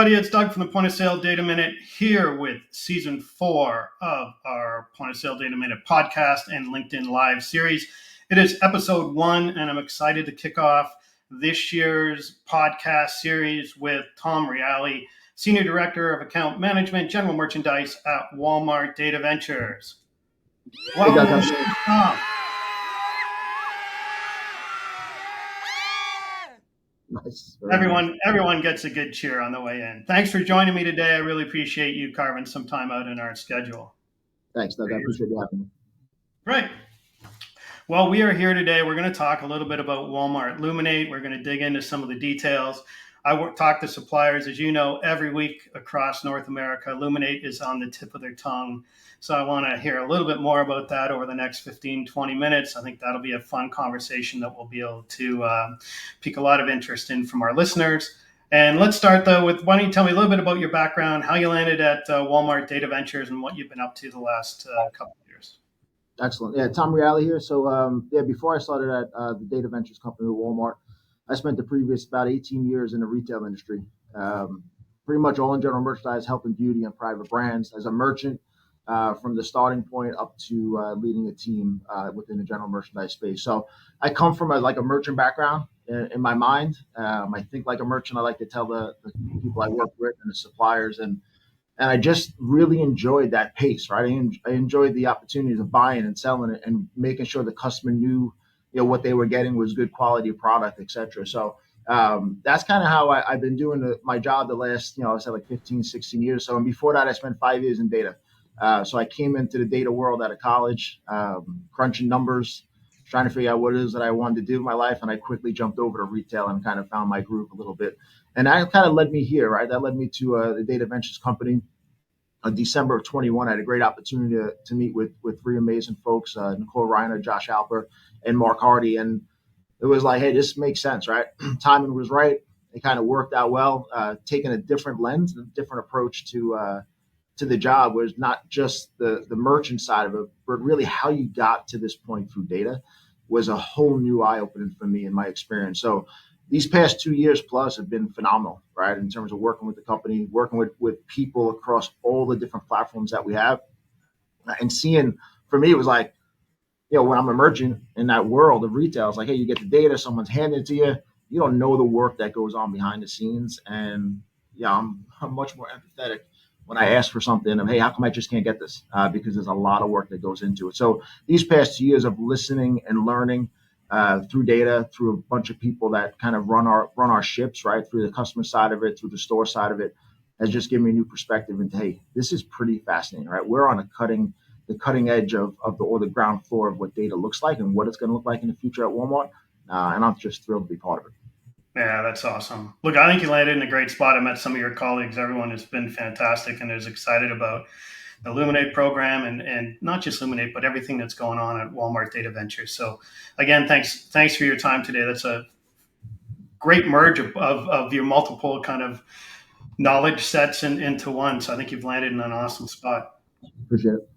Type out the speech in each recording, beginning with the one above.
everybody. It's Doug from the Point of Sale Data Minute here with season 4 of our Point of Sale Data Minute podcast and LinkedIn Live series. It is episode 1, and I'm excited to kick off this year's podcast series with Tom Reali, Senior Director of Account Management, General Merchandise at Walmart Data Ventures. Welcome, Tom. Nice. Everyone gets a good cheer on the way in. Thanks for joining me today. I really appreciate you carving some time out in our schedule. Thanks, Doug. I appreciate you having me. Right. Well, we are here today. We're going to talk a little bit about Walmart Luminate. We're going to dig into some of the details. I talk to suppliers, as you know, every week across North America. Luminate is on the tip of their tongue. So I want to hear a little bit more about that over the next 15, 20 minutes. I think that'll be a fun conversation that we'll be able to pique a lot of interest in from our listeners. And let's start, though, with why don't you tell me a little bit about your background, how you landed at Walmart Data Ventures, and what you've been up to the last couple of years. Excellent. Yeah, Tom Reali here. So, before I started at the Data Ventures company with Walmart, I spent the previous about 18 years in the retail industry, pretty much all in general merchandise, health and beauty, and private brands as a merchant. From the starting point up to leading a team within the general merchandise space. So I come from a merchant background in my mind. I think like a merchant. I like to tell the people I work with and the suppliers, and I just really enjoyed that pace, right? I enjoyed the opportunities of buying and selling it and making sure the customer knew, what they were getting was good quality product, et cetera. So that's kind of how I've been doing my job the last, I said like 15, 16 years. So, and before that, I spent 5 years in data. So I came into the data world out of college, crunching numbers, trying to figure out what it is that I wanted to do in my life. And I quickly jumped over to retail and kind of found my groove a little bit. And that kind of led me here, right? That led me to the Data Ventures company. In December of 21, I had a great opportunity to meet with 3 amazing folks, Nicole Reiner, Josh Alper, and Mark Hardy. And it was like, hey, this makes sense, right? Timing was right. It kind of worked out well, taking a different lens, a different approach to the job was not just the merchant side of it, but really how you got to this point through data was a whole new eye-opening for me in my experience. So these past 2 years plus have been phenomenal, right? In terms of working with the company, working with people across all the different platforms that we have, and seeing, for me, it was like, when I'm a merchant in that world of retail, it's like, hey, you get the data, someone's handing it to you. You don't know the work that goes on behind the scenes. And I'm much more empathetic when I ask for something of, hey, how come I just can't get this? Because there's a lot of work that goes into it. So these past 2 years of listening and learning through data, through a bunch of people that kind of run our ships, right, through the customer side of it, through the store side of it, has just given me a new perspective into, hey, this is pretty fascinating, right? We're on the cutting edge of the ground floor of what data looks like and what it's going to look like in the future at Walmart. And I'm just thrilled to be part of it. Yeah, that's awesome. Look, I think you landed in a great spot. I met some of your colleagues. Everyone has been fantastic and is excited about the Luminate program and not just Luminate, but everything that's going on at Walmart Data Ventures. So again, thanks for your time today. That's a great merge of your multiple kind of knowledge sets into one. So I think you've landed in an awesome spot. Appreciate it.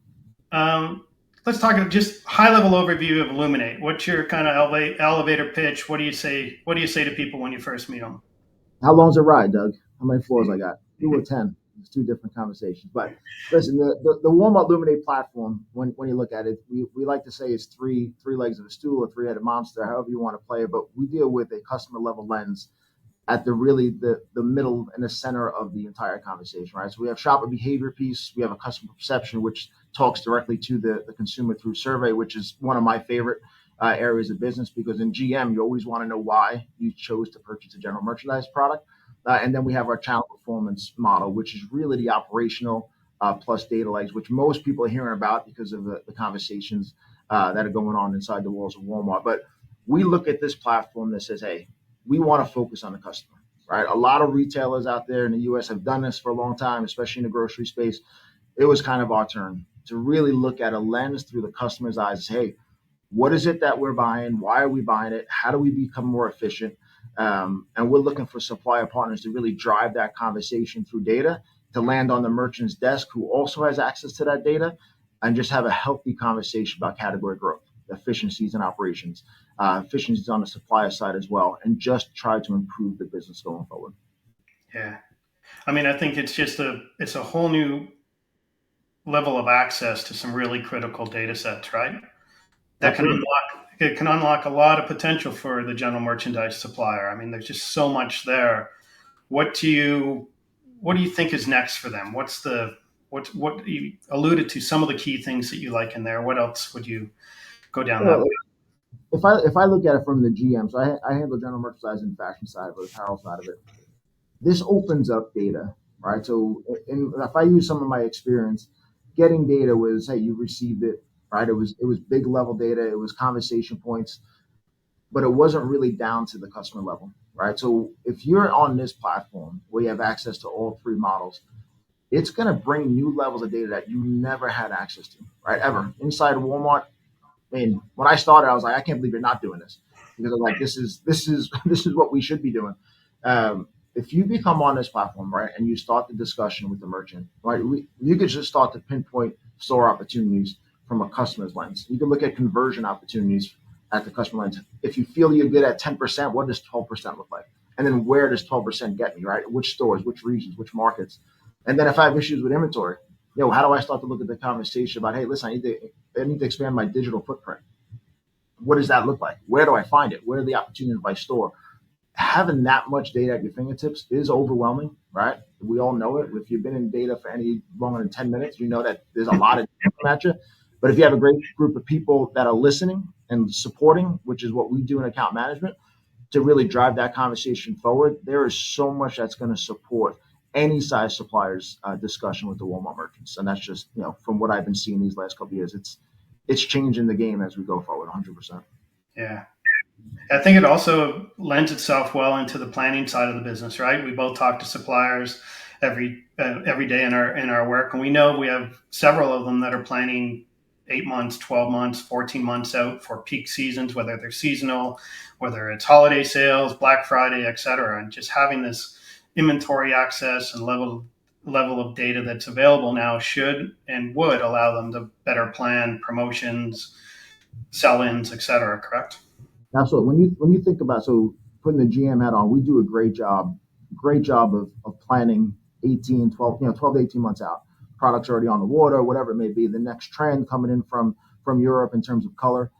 Let's talk just high-level overview of Luminate. What's your kind of elevator pitch? What do you say? What do you say to people when you first meet them? How long's a ride, Doug? How many floors I got? 2 or 10? It's 2 different conversations. But listen, the Walmart Luminate platform, when you look at it, we like to say it's three legs of a stool or 3-headed monster, however you want to play it. But we deal with a customer level lens at the middle and the center of the entire conversation, right? So we have shopper behavior piece, we have a customer perception, which talks directly to the consumer through survey, which is one of my favorite areas of business, because in GM, you always want to know why you chose to purchase a general merchandise product. And then we have our channel performance model, which is really the operational plus data legs, which most people are hearing about because of the conversations that are going on inside the walls of Walmart. But we look at this platform that says, hey, we want to focus on the customer, right? A lot of retailers out there in the U.S. have done this for a long time, especially in the grocery space. It was kind of our turn to really look at a lens through the customer's eyes. Hey, what is it that we're buying? Why are we buying it? How do we become more efficient? And we're looking for supplier partners to really drive that conversation through data to land on the merchant's desk who also has access to that data, and just have a healthy conversation about category growth, efficiencies in operations, efficiencies on the supplier side as well, and just try to improve the business going forward. Yeah. I mean, I think it's a whole new level of access to some really critical data sets, right? That can Absolutely. unlock it can unlock a lot of potential for the general merchandise supplier. I mean, there's just so much there. What do you what do you think is next for them? What you alluded to some of the key things that you like in there. What else would you go down that Well, way? if I look at it from the GM, so I handle general merchandise and fashion side of it, apparel side of it. This opens up data, right? So if I use some of my experience, getting data was, hey, you received it, right? It was big level data, it was conversation points, but it wasn't really down to the customer level, right? So if you're on this platform where you have access to all three models, it's going to bring new levels of data that you never had access to, right? Ever inside Walmart. I mean, when I started, I was like, I can't believe you're not doing this because I'm like, this is this is what we should be doing. If you become on this platform, right, and you start the discussion with the merchant, right, you could just start to pinpoint store opportunities from a customer's lens. You can look at conversion opportunities at the customer lens. If you feel you're good at 10%, what does 12% look like? And then where does 12% get me, right? Which stores, which regions, which markets? And then if I have issues with inventory, how do I start to look at the conversation about, hey, listen, I need to expand my digital footprint. What does that look like? Where do I find it? Where are the opportunities by store? Having that much data at your fingertips is overwhelming, right? We all know it. If you've been in data for any longer than 10 minutes, you know that there's a lot of data at you. But if you have a great group of people that are listening and supporting, which is what we do in account management, to really drive that conversation forward, there is so much that's going to support any size suppliers discussion with the Walmart merchants, and that's just from what I've been seeing these last couple of years. It's changing the game as we go forward, 100%. Yeah. I think it also lends itself well into the planning side of the business, right? We both talk to suppliers every day in our work, and we know we have several of them that are planning 8 months, 12 months, 14 months out for peak seasons, whether they're seasonal, whether it's holiday sales, Black Friday, et cetera. And just having this inventory access and level of data that's available now should and would allow them to better plan promotions, sell-ins, et cetera. Correct? Absolutely. When you think about, so putting the GM hat on, we do a great job of planning 18, 12, 12 to 18 months out. Products already on the water, whatever it may be, the next trend coming in from Europe in terms of color.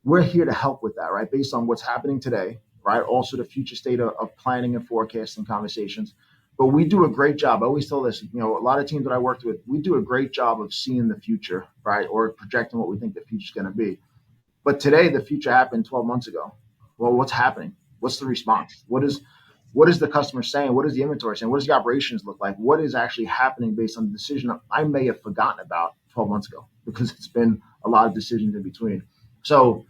We're here to help with that, right? Based on what's happening today, right? Also the future state of planning and forecasting conversations. But we do a great job. I always tell this, a lot of teams that I worked with, we do a great job of seeing the future, right? Or projecting what we think the future is going to be. But today, the future happened 12 months ago. Well, what's happening? What's the response? What is the customer saying? What is the inventory saying? What does the operations look like? What is actually happening based on the decision I may have forgotten about 12 months ago because it's been a lot of decisions in between. So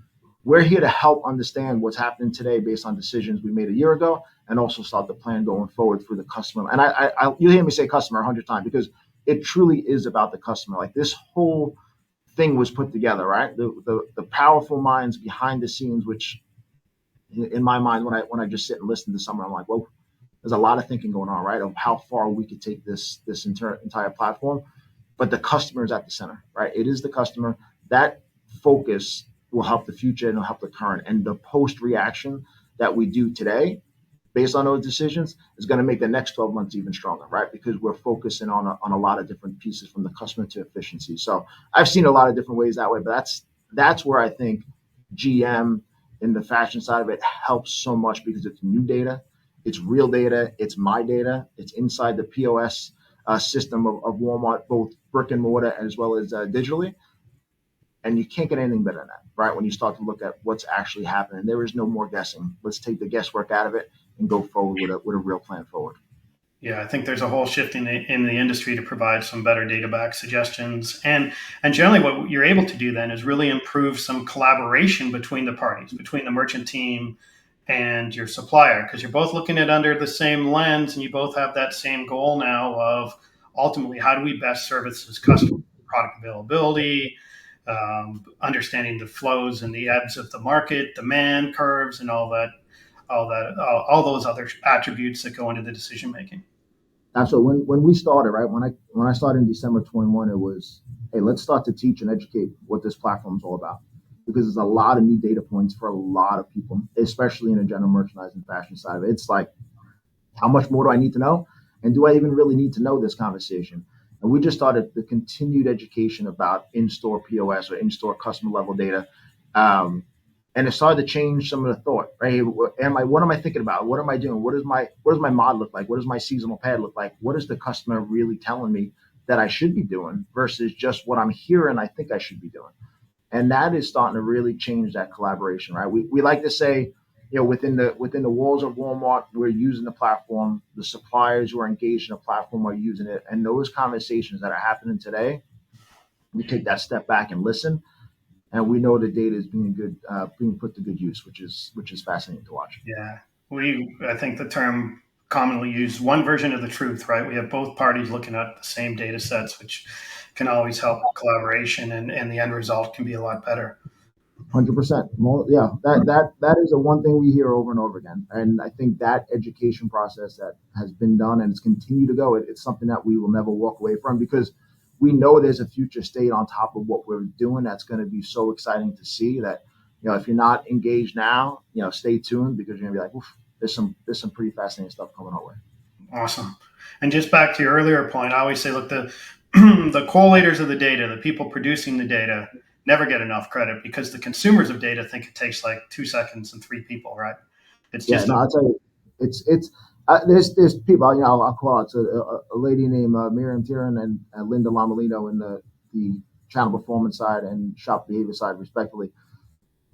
we're here to help understand what's happening today based on decisions we made a year ago, and also start the plan going forward for the customer. And you hear me say customer 100 times because it truly is about the customer. Like this whole thing was put together, right? The powerful minds behind the scenes, which in my mind, when I just sit and listen to someone, I'm like, well, there's a lot of thinking going on, right? Of how far we could take this entire platform, but the customer is at the center, right? It is the customer. That focus will help the future and will help the current, and the post reaction that we do today based on those decisions is going to make the next 12 months even stronger, right? Because we're focusing on a lot of different pieces from the customer to efficiency. So I've seen a lot of different ways that way, but that's where I think GM in the fashion side of it helps so much because it's new data, it's real data, it's my data, it's inside the POS system of Walmart, both brick and mortar as well as digitally. And you can't get anything better than that, right? When you start to look at what's actually happening, there is no more guessing. Let's take the guesswork out of it and go forward with a real plan forward. Yeah, I think there's a whole shift in the industry to provide some better data back suggestions, and generally what you're able to do then is really improve some collaboration between the parties, between the merchant team and your supplier, because you're both looking at under the same lens, and you both have that same goal now of ultimately how do we best service this customer, product availability, understanding the flows and the ebbs of the market, demand curves, and all those other attributes that go into the decision making. So when we started, right, when I started in December 21, it was, hey, let's start to teach and educate what this platform is all about, because there's a lot of new data points for a lot of people, especially in the general merchandise and fashion side of it. It's like, how much more do I need to know? And do I even really need to know this conversation? And we just started the continued education about in-store POS or in-store customer level data. Um, and it started to change some of the thought, right? What am I thinking about? What am I doing? What does my mod look like? What does my seasonal pad look like? What is the customer really telling me that I should be doing versus just what I'm hearing I think I should be doing? And that is starting to really change that collaboration, right? We like to say, within the walls of Walmart, we're using the platform. The suppliers who are engaged in the platform are using it, and those conversations that are happening today, we take that step back and listen, and we know the data is being put to good use, which is fascinating to watch. Yeah, I think the term commonly used, one version of the truth, right? We have both parties looking at the same data sets, which can always help collaboration, and the end result can be a lot better. 100%. Well, yeah, that is the one thing we hear over and over again, and I think that education process that has been done and it's continued to go. It's something that we will never walk away from because we know there's a future state on top of what we're doing that's going to be so exciting to see that if you're not engaged now, stay tuned because you're gonna be like, oof, there's some pretty fascinating stuff coming our way. Awesome. And just back to your earlier point, I always say, look, the the collators of the data, the people producing the data, never get enough credit because the consumers of data think it takes like 2 seconds and three people, right? It's Yeah, just no, a I'll tell you, it's there's people, I'll call it a lady named Miriam Tiran and Linda Lamalino in the channel performance side and shop behavior side, respectively.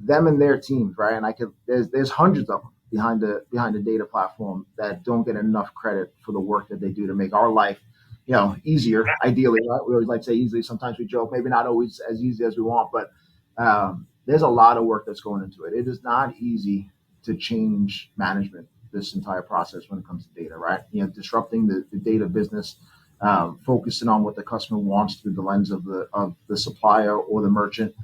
Them and their teams, right? And there's hundreds of them behind the data platform that don't get enough credit for the work that they do to make our life, easier. Ideally, right? We always like to say easily. Sometimes we joke, maybe not always as easy as we want, but there's a lot of work that's going into it. It is not easy to change management this entire process when it comes to data, right? Disrupting the data business, focusing on what the customer wants through the lens of the supplier or the merchant.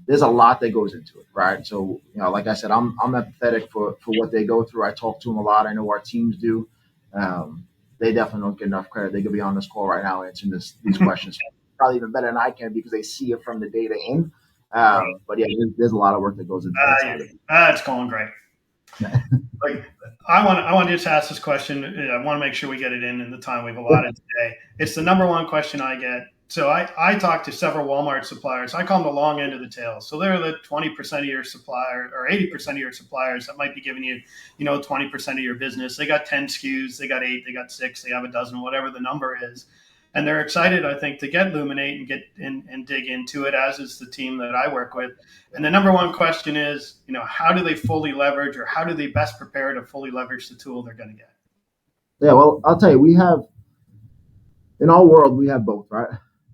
There's a lot that goes into it, right? So, like I said, I'm empathetic for what they go through. I talk to them a lot. I know our teams do. They definitely don't get enough credit. They could be on this call right now answering these questions probably even better than I can because they see it from the data in. right. But yeah, there's a lot of work that goes into that side of it. It's going great. Like, I want to just ask this question. I want to make sure we get it in the time we've allotted today. It's the number one question I get. So I talked to several Walmart suppliers. I call them the long end of the tail. So they're the 20% of your supplier or 80% of your suppliers that might be giving you, 20% of your business. They got 10 SKUs, they got 8, they got 6, they have a dozen, whatever the number is. And they're excited, I think, to get Luminate and get and dig into it, as is the team that I work with. And the number one question is, how do they fully leverage, or how do they best prepare to fully leverage the tool they're going to get? Yeah, well, I'll tell you, we have in our world we have both, right?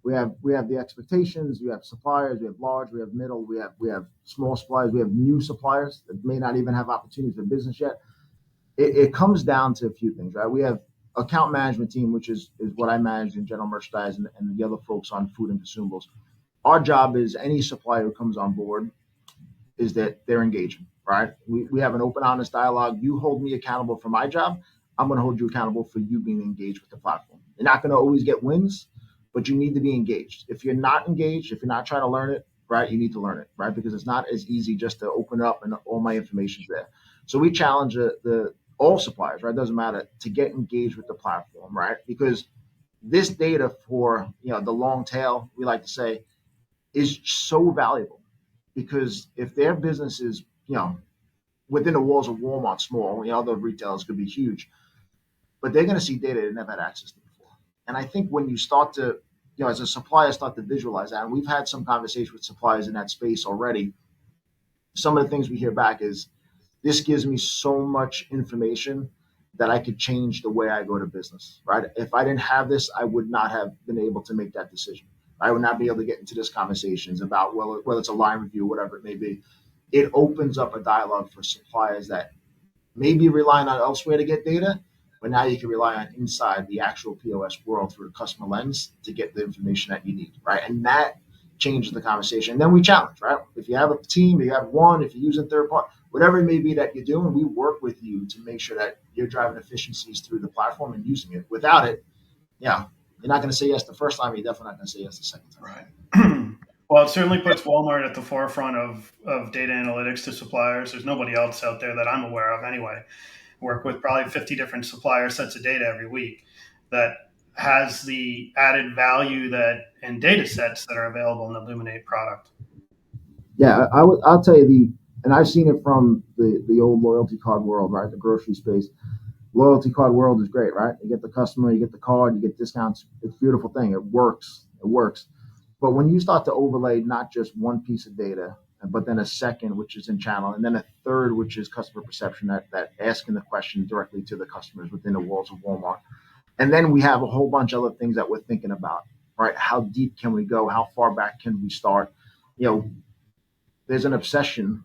We have the expectations. We have suppliers. We have large. We have middle. We have small suppliers. We have new suppliers that may not even have opportunities for business yet. It comes down to a few things, right? We have account management team, which is what I manage in general merchandise and the other folks on food and consumables. Our job is any supplier who comes on board is that they're engaging, right? We have an open, honest dialogue. You hold me accountable for my job. I'm going to hold you accountable for you being engaged with the platform. You're not going to always get wins, but you need to be engaged. If you're not engaged, if you're not trying to learn it, right, you need to learn it, right? Because it's not as easy just to open up and all my information's there. So we challenge the all suppliers, right? It doesn't matter to get engaged with the platform, right? Because this data for the long tail, we like to say, is so valuable because if their business is within the walls of Walmart small, other retailers could be huge, but they're going to see data they never had access to before. And I think when you start to, as a supplier, start to visualize that, and we've had some conversations with suppliers in that space already. Some of the things we hear back is this gives me so much information that I could change the way I go to business, right? If I didn't have this, I would not have been able to make that decision. I would not be able to get into this conversations about whether it's a line review, whatever it may be. It opens up a dialogue for suppliers that may be relying on elsewhere to get data, but now you can rely on inside the actual POS world through a customer lens to get the information that you need, right? And that changes the conversation. And then we challenge, right? If you have a team, you have one, if you're using third party, whatever it may be that you're doing, we work with you to make sure that you're driving efficiencies through the platform and using it. Without it, you're not going to say yes the first time. You're definitely not going to say yes the second time. Right. Well, it certainly puts Walmart at the forefront of data analytics to suppliers. There's nobody else out there that I'm aware of anyway. Work with probably 50 different supplier sets of data every week. that has the added value that and data sets that are available in the Luminate product. Yeah, I'll tell you and I've seen it from the old loyalty card world, right? The grocery space. Loyalty card world is great, right? You get the customer, you get the card, you get discounts. It's a beautiful thing. It works. It works. But when you start to overlay not just one piece of data, but then a second, which is in channel, and then a third, which is customer perception, that asking the question directly to the customers within the walls of Walmart. And then we have a whole bunch of other things that we're thinking about, right? How deep can we go? How far back can we start? You know, there's an obsession,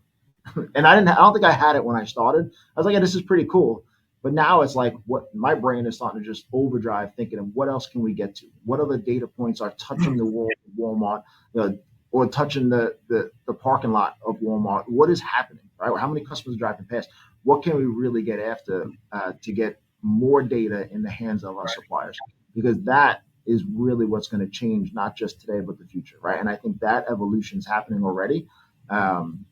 and I don't think I had it when I started. I was like, yeah, this is pretty cool. But now it's like what my brain is starting to just overdrive, thinking of what else can we get to? What other data points are touching the wall of Walmart, or touching the parking lot of Walmart? What is happening? Right? How many customers are driving past? What can we really get after to get more data in the hands of our suppliers? Because that is really what's going to change not just today but the future, right? And I think that evolution is happening already. Um,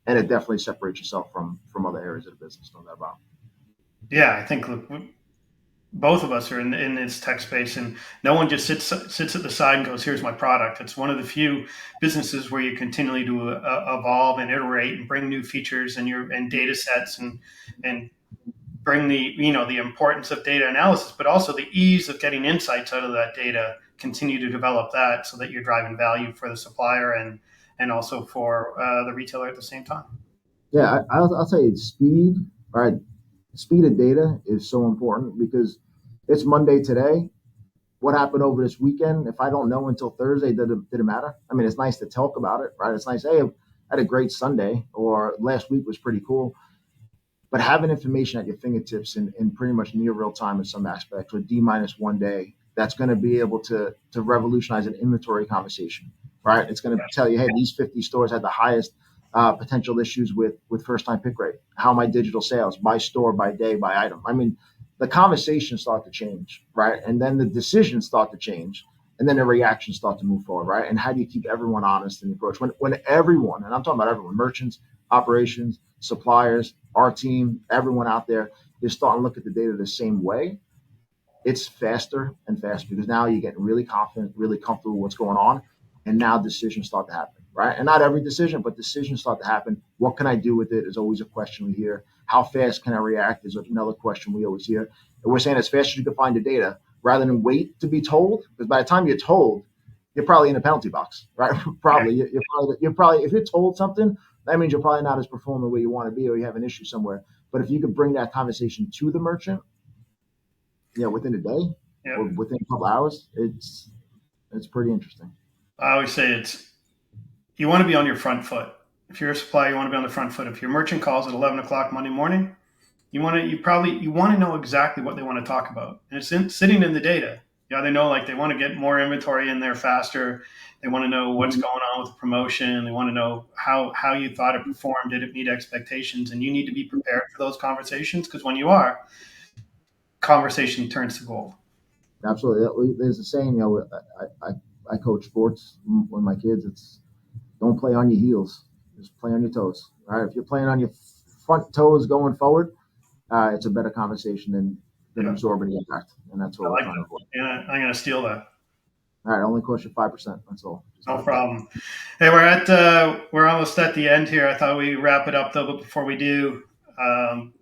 and it definitely separates yourself from other areas of the business, no doubt about Yeah, I think look, both of us are in this tech space, and no one just sits at the side and goes, "Here's my product." It's one of the few businesses where you continually do evolve and iterate and bring new features and data sets and bring the importance of data analysis, but also the ease of getting insights out of that data. Continue to develop that so that you're driving value for the supplier and also for the retailer at the same time. Yeah, I'll say speed, right? Speed of data is so important because it's Monday today. What happened over this weekend? If I don't know until Thursday, did it matter? I mean, it's nice to talk about it, right? It's nice, hey, I had a great Sunday, or last week was pretty cool. But having information at your fingertips in pretty much near real time in some aspects, with D minus 1 day, that's going to be able to revolutionize an inventory conversation, right? It's going to tell you, hey, these 50 stores had the highest potential issues with first time pick rate. How my digital sales by store, by day, by item. I mean, the conversations start to change, right? And then the decisions start to change. And then the reactions start to move forward, right? And how do you keep everyone honest in the approach? When everyone, and I'm talking about everyone, merchants, operations, suppliers, our team, everyone out there is starting to look at the data the same way, it's faster and faster because now you're getting really confident, really comfortable with what's going on. And now decisions start to happen, right? And not every decision, but decisions start to happen. What can I do with it is always a question we hear. How fast can I react is another question we always hear. And we're saying as fast as you can find the data rather than wait to be told, because by the time you're told, you're probably in a penalty box, right? Probably. You're probably, if you're told something, that means you're probably not as performing where you want to be or you have an issue somewhere. But if you could bring that conversation to the merchant, within a day or Yeah, within a couple hours, it's pretty interesting. I always say you want to be on your front foot. If you're a supplier, you want to be on the front foot. If your merchant calls at 11 o'clock Monday morning, you want to know exactly what they want to talk about, and it's sitting in the data. Yeah, they know like they want to get more inventory in there faster. They want to know what's going on with the promotion. They want to know how you thought it performed. Did it meet expectations? And you need to be prepared for those conversations because when you are, conversation turns to gold. Absolutely. There's a saying, I coach sports with my kids. It's don't play on your heels, just play on your toes. All right. If you're playing on your front toes going forward, it's a better conversation than Yeah, absorbing the impact. And that's I what we're like trying to that. avoid. Yeah, I'm gonna steal that. All right. Only cost you 5%. That's all. Just No like that. problem. Hey, we're almost at the end here. I thought we wrap it up though, but before we do, um,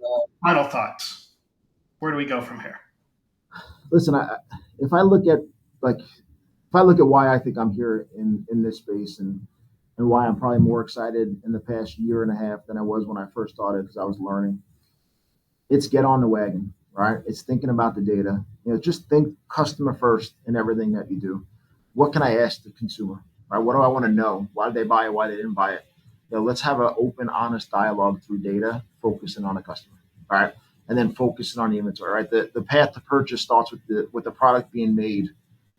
final thoughts. Where do we go from here? Listen, if I look at like if I look at why I think I'm here in this space and why I'm probably more excited in the past year and a half than I was when I first started because I was learning, it's get on the wagon, right? It's thinking about the data. Just think customer first in everything that you do. What can I ask the consumer? Right? What do I want to know? Why did they buy it? Why they didn't buy it? Let's have an open, honest dialogue through data, focusing on the customer, right? And then focusing on the inventory, right? The path to purchase starts with the product being made,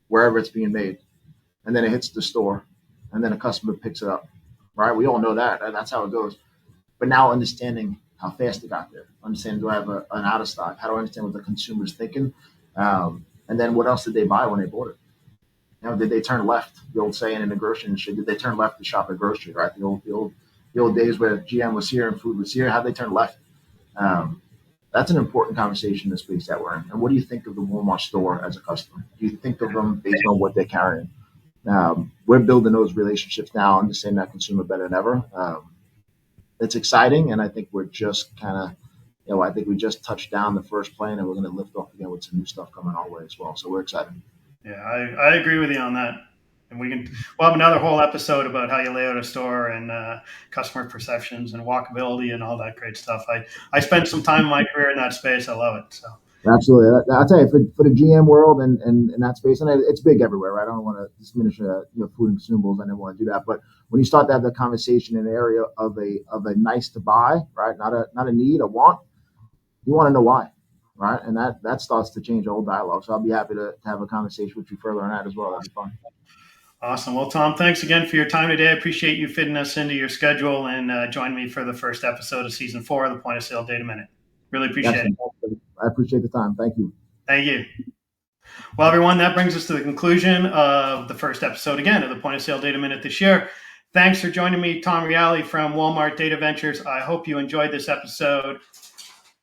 wherever it's being made, and then it hits the store, and then a customer picks it up, right? We all know that, and that's how it goes. But now understanding how fast it got there, understanding do I have an out of stock? How do I understand what the consumer's thinking? And then what else did they buy when they bought it? Did they turn left? The old saying in the grocery industry, did they turn left to shop at grocery? Right, the old days where GM was here and food was here. How they turn left? Um, That's an important conversation in the space that we're in. And what do you think of the Walmart store as a customer? Do you think of them based on what they're carrying? We're building those relationships now, understanding that consumer better than ever. It's exciting, and I think we're just kind of, I think we just touched down the first plane, and we're going to lift off again with some new stuff coming our way as well. So we're excited. Yeah, I agree with you on that. And we'll have another whole episode about how you lay out a store and customer perceptions and walkability and all that great stuff. I spent some time in my career in that space. I love it. So Absolutely. I'll tell you, for the GM world and in that space, and it's big everywhere, right? I don't want to diminish food and consumables. I never want to do that. But when you start to have the conversation in an area of a nice to buy, right? Not a need, a want, you want to know why, right? And that starts to change the whole dialogue. So I'll be happy to have a conversation with you further on that as well. That'd be fun. awesome. Well, Tom, thanks again for your time today. I appreciate you fitting us into your schedule and joining me for the first episode of season 4 of the Point of Sale Data Minute. Really appreciate it. I appreciate the time. Thank you. Thank you. Well, everyone, that brings us to the conclusion of the first episode again of the Point of Sale Data Minute this year. Thanks for joining me, Tom Reali from Walmart Data Ventures. I hope you enjoyed this episode.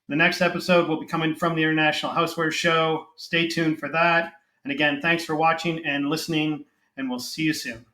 The next episode will be coming from the International Houseware Show. Stay tuned for that. And again, thanks for watching and listening, and we'll see you soon.